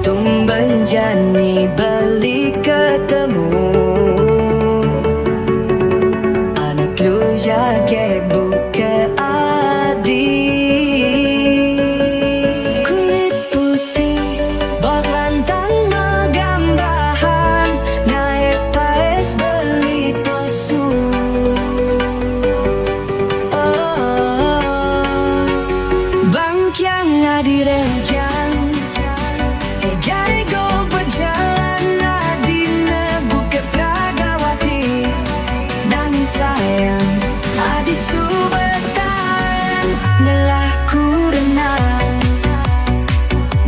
Tumben jani beli ketemu, anak lu jaga buka adi. Kulit putih berlantang megambahan, naik paes beli pesu. Bangkyang adi rencang, gari go berjalan adine Bukit Pragawati. Nangin sayang adi subatan nelah ku renang.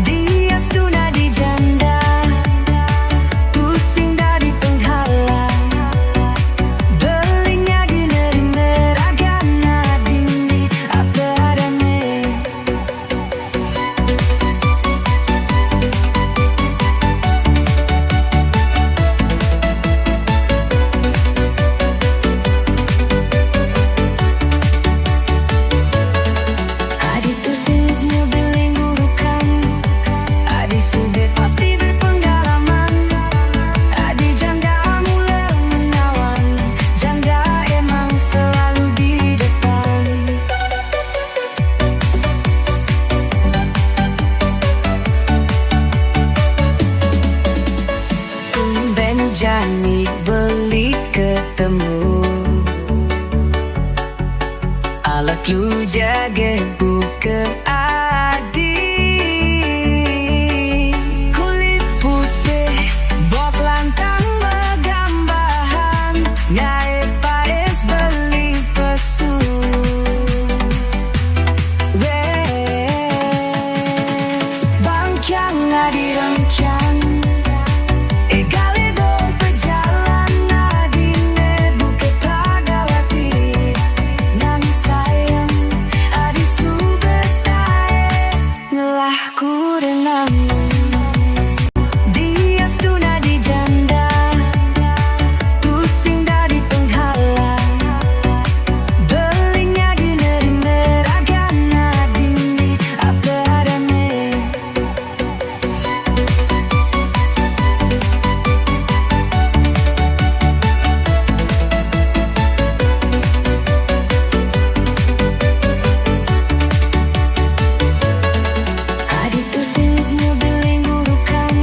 Dia stuna di janda, tusing dari penghalang. Belinya di negeri meragan adini apa adane. Adi tusing ngebeling gurukan, adi sudah pasti berpengalaman. Adi janda mula menawan, janda emang selalu di depan. Tumben jani beli ketemu, alak lu jaga buka adi. Kulit putih bok lantang megambahan, naik paes beli pesu. Bangkyang adi rengkyang, egale go berjalan adine Bukit Pragawati. Nangis sayang adi subetae ngelah ku renang. Dia stuna di janda, tusing dari penghalang. Belinya di negeri meragan adini apa adane. Adi tusing ngebeling gurukan,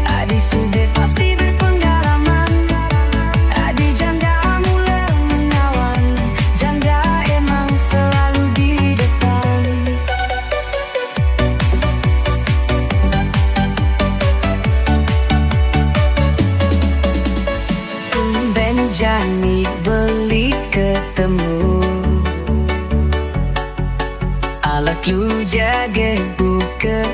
adi sudah pasti berpengalaman. Adi janda mula menawan, janda emang selalu di depan. Tumben jani beli ketemu, alak lu jaga buka